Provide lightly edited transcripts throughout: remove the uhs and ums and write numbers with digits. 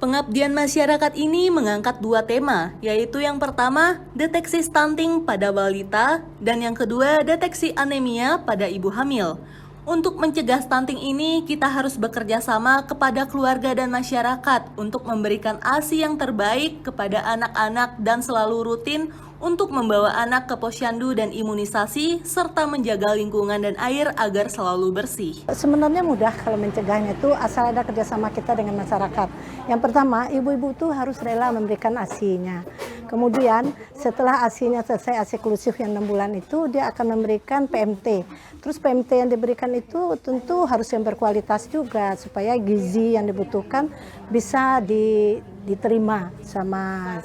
Pengabdian masyarakat ini mengangkat dua tema, yaitu yang pertama, deteksi stunting pada balita, dan yang kedua, deteksi anemia pada ibu hamil. Untuk mencegah stunting ini, kita harus bekerja sama kepada keluarga dan masyarakat untuk memberikan ASI yang terbaik kepada anak-anak dan selalu rutin untuk membawa anak ke posyandu dan imunisasi, serta menjaga lingkungan dan air agar selalu bersih. Sebenarnya mudah kalau mencegahnya itu asal ada kerjasama kita dengan masyarakat. Yang pertama, ibu-ibu itu harus rela memberikan ASI-nya. Kemudian setelah ASI-nya selesai, ASI inklusif yang 6 bulan itu, dia akan memberikan PMT. Terus PMT yang diberikan itu tentu harus yang berkualitas juga, supaya gizi yang dibutuhkan bisa diterima sama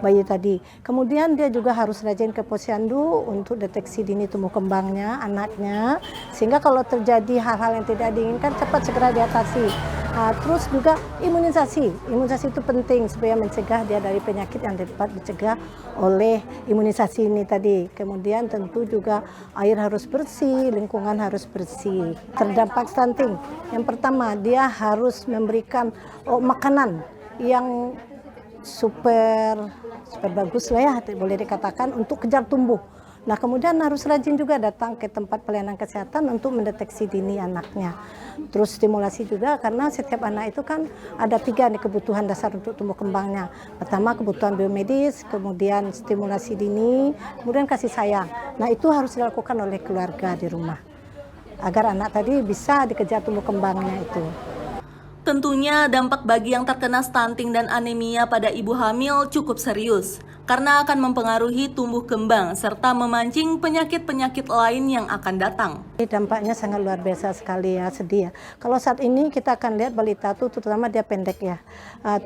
bayi tadi. Kemudian dia juga harus rajin ke posyandu untuk deteksi dini tumbuh kembangnya, anaknya, sehingga kalau terjadi hal-hal yang tidak diinginkan cepat segera diatasi. Terus juga imunisasi itu penting supaya mencegah dia dari penyakit yang dapat dicegah oleh imunisasi ini tadi. Kemudian tentu juga air harus bersih, lingkungan harus bersih. Terdampak stunting, yang pertama dia harus memberikan makanan yang super bagus lah ya, boleh dikatakan untuk kejar tumbuh. Nah, kemudian harus rajin juga datang ke tempat pelayanan kesehatan untuk mendeteksi dini anaknya. Terus stimulasi juga, karena setiap anak itu kan ada 3 nih kebutuhan dasar untuk tumbuh kembangnya. Pertama kebutuhan biomedis, kemudian stimulasi dini, kemudian kasih sayang. Nah, itu harus dilakukan oleh keluarga di rumah agar anak tadi bisa dikejar tumbuh kembangnya itu. Tentunya dampak bagi yang terkena stunting dan anemia pada ibu hamil cukup serius, karena akan mempengaruhi tumbuh kembang serta memancing penyakit-penyakit lain yang akan datang. Dampaknya sangat luar biasa sekali ya, sedih ya. Kalau saat ini kita akan lihat balita itu terutama dia pendek ya,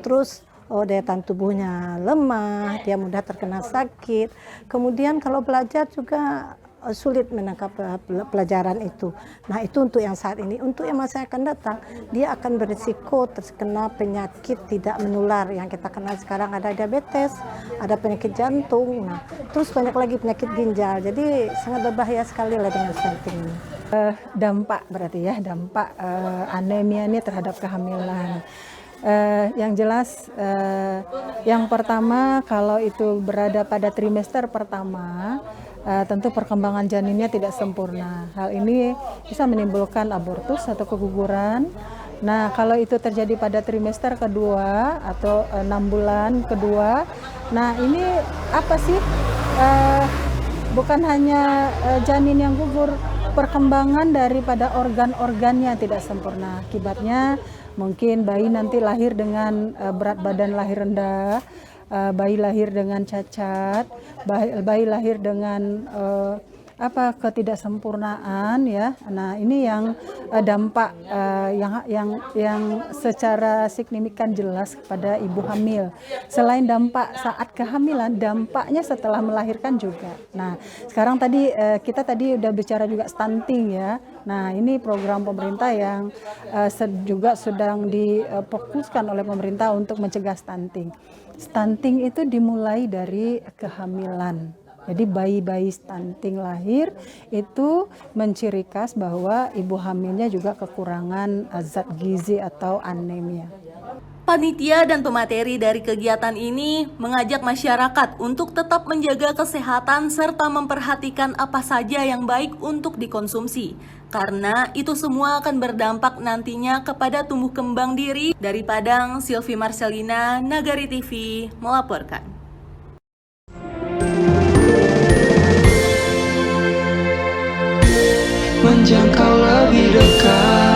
terus daya tahan tubuhnya lemah, dia mudah terkena sakit. Kemudian kalau belajar juga sulit menangkap pelajaran itu. Nah, itu untuk yang saat ini. Untuk yang masa akan datang, dia akan berisiko terkena penyakit tidak menular yang kita kenal sekarang, ada diabetes, ada penyakit jantung, nah, terus banyak lagi penyakit ginjal. Jadi sangat berbahaya sekali lah dengan stunting ini. Dampak berarti ya, dampak anemia ini terhadap kehamilan. Yang jelas, yang pertama kalau itu berada pada trimester pertama, tentu perkembangan janinnya tidak sempurna. Hal ini bisa menimbulkan abortus atau keguguran. Nah, kalau itu terjadi pada trimester kedua atau 6 bulan kedua, nah ini apa sih? Bukan hanya janin yang gugur, perkembangan daripada organ-organnya tidak sempurna. Akibatnya mungkin bayi nanti lahir dengan berat badan lahir rendah, bayi lahir dengan cacat, bayi lahir dengan ketidaksempurnaan ya. Nah, ini yang dampak yang secara signifikan jelas kepada ibu hamil. Selain dampak saat kehamilan, dampaknya setelah melahirkan juga. Nah, sekarang kita tadi udah bicara juga stunting ya. Nah, ini program pemerintah yang juga sedang difokuskan oleh pemerintah untuk mencegah stunting. Stunting itu dimulai dari kehamilan. Jadi bayi-bayi stunting lahir itu menciri khas bahwa ibu hamilnya juga kekurangan zat gizi atau anemia. Panitia dan pemateri dari kegiatan ini mengajak masyarakat untuk tetap menjaga kesehatan serta memperhatikan apa saja yang baik untuk dikonsumsi. Karena itu semua akan berdampak nantinya kepada tumbuh kembang diri. Dari Padang, Sylvie Marcelina, Nagari TV melaporkan. Menjangkau lebih dekat.